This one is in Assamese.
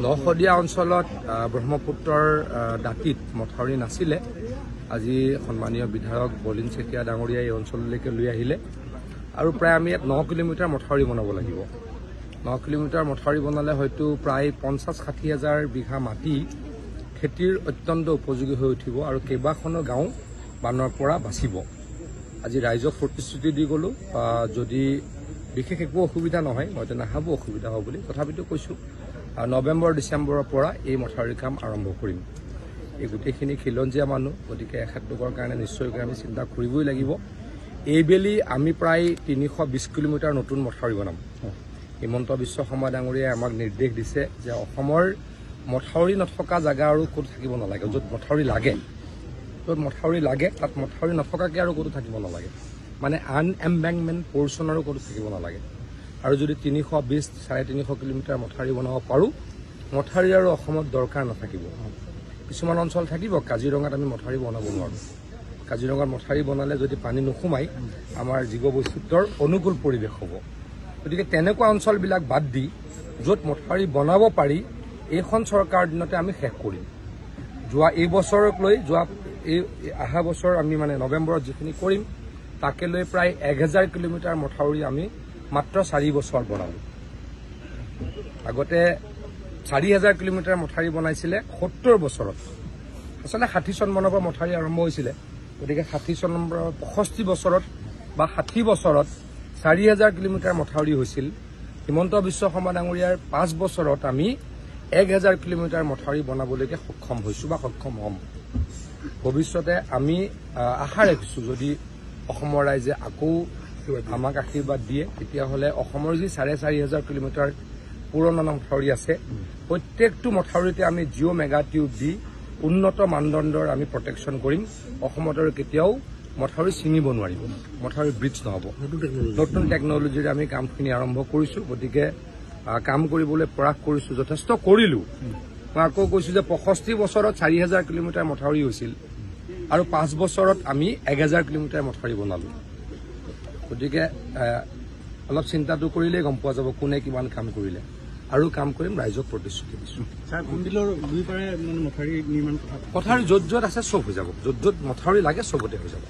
নশদিয়া অঞ্চলত ব্ৰহ্মপুত্ৰৰ দাঁতিত মথাউৰি নাছিলে। আজি সন্মানীয় বিধায়ক বলিন চেতিয়া ডাঙৰীয়া এই অঞ্চললৈকে লৈ আহিলে আৰু প্ৰায় আমি ইয়াত 9 কিলোমিটাৰ মথাউৰি বনাব লাগিব। 9 কিলোমিটাৰ মথাউৰি বনালে হয়তো প্ৰায় 50-60 হাজাৰ বিঘা মাটি খেতিৰ অত্যন্ত উপযোগী হৈ উঠিব আৰু কেইবাখনো গাঁও বানৰ পৰা বাচিব। আজি ৰাইজক প্ৰতিশ্ৰুতি দি গ'লো, যদি বিশেষ একো অসুবিধা নহয় মই নাভাবোঁ অসুবিধা হ'ব বুলি, তথাপিতো কৈছোঁ নৱেম্বৰ-ডিচেম্বৰৰ পৰা এই মথাউৰিৰ কাম আৰম্ভ কৰিম। এই গোটেইখিনি খিলঞ্জীয়া মানুহ, গতিকে এখেতলোকৰ কাৰণে নিশ্চয়কৈ আমি চিন্তা কৰিবই লাগিব। এইবেলি আমি প্ৰায় 320 কিলোমিটাৰ নতুন মথাউৰি বনাম। হিমন্ত বিশ্ব শৰ্মা ডাঙৰীয়াই আমাক নিৰ্দেশ দিছে যে অসমৰ মথাউৰি নথকা জেগা আৰু ক'তো থাকিব নালাগে। য'ত মথাউৰি লাগে তাত মথাউৰি নথকাকৈ আৰু ক'তো থাকিব নালাগে, মানে আনএম্বেংকমেণ্ট পৰ্চন আৰু ক'তো থাকিব নালাগে। আৰু যদি 320-350 কিলোমিটাৰ মথাউৰি বনাব পাৰোঁ, মথাউৰি আৰু অসমত দৰকাৰ নাথাকিব। কিছুমান অঞ্চল থাকিব, কাজিৰঙাত আমি মথাউৰি বনাব নোৱাৰোঁ। কাজিৰঙাত মথাউৰি বনালে যদি পানী নোসোমায় আমাৰ জীৱ বৈচিত্ৰ্যৰ অনুকূল পৰিৱেশ হ'ব। গতিকে তেনেকুৱা অঞ্চলবিলাক বাদ দি য'ত মথাউৰি বনাব পাৰি এইখন চৰকাৰৰ দিনতে আমি শেষ কৰিম। এই বছৰক লৈ এই অহা বছৰ আমি মানে নৱেম্বৰত যিখিনি কৰিম তাকে লৈ প্ৰায় 1000 কিলোমিটাৰ মথাউৰি আমি মাত্ৰ 4 বছৰ বনালোঁ। আগতে 4000 কিলোমিটাৰ মথাউৰি বনাইছিলে 70 বছৰত। আচলতে 60 চন মানৰ পৰা মথাউৰি আৰম্ভ হৈছিলে। গতিকে 60 চনৰ 65 বছৰত বা 60 বছৰত 4000 কিলোমিটাৰ মথাউৰি হৈছিল। হিমন্ত বিশ্ব শৰ্মা ডাঙৰীয়াৰ 5 বছৰত আমি 1000 কিলোমিটাৰ মথাউৰি বনাবলৈকে সক্ষম হৈছোঁ বা সক্ষম হ'ম। ভৱিষ্যতে আমি আশা ৰাখিছোঁ যদি অসমৰ ৰাইজে আকৌ আমাক আশীৰ্বাদ দিয়ে তেতিয়াহ'লে অসমৰ যি 4500 কিলোমিটাৰ পুৰণা মথাউৰি আছে প্ৰত্যেকটো মথাউৰিতে আমি জিঅ' মেগা টিউব দি উন্নত মানদণ্ডৰ আমি প্ৰটেকশ্যন কৰিম। অসমত আৰু কেতিয়াও মথাউৰি ছিঙিব নোৱাৰিব, মথাউৰি ব্ৰিজ নহ'ব। নতুন টেকনলজিৰে আমি কামখিনি আৰম্ভ কৰিছোঁ। গতিকে কাম কৰিবলৈ প্ৰয়াস কৰিছোঁ, যথেষ্ট কৰিলোঁ। মই আকৌ কৈছোঁ যে 65 বছৰত 4000 কিলোমিটাৰ মথাউৰি হৈছিল আৰু 5 বছৰত আমি 1000 কিলোমিটাৰ মথাউৰি বনালোঁ। গতিকে অলপ চিন্তাটো কৰিলেই গম পোৱা যাব কোনে কিমান কাম কৰিলে, আৰু কাম কৰিম, ৰাইজক প্ৰতিশ্ৰুতি দিছোঁ। মথাউৰি য'ত য'ত আছে চব হৈ যাব, য'ত য'ত মথাউৰি লাগে চবতে হৈ যাব।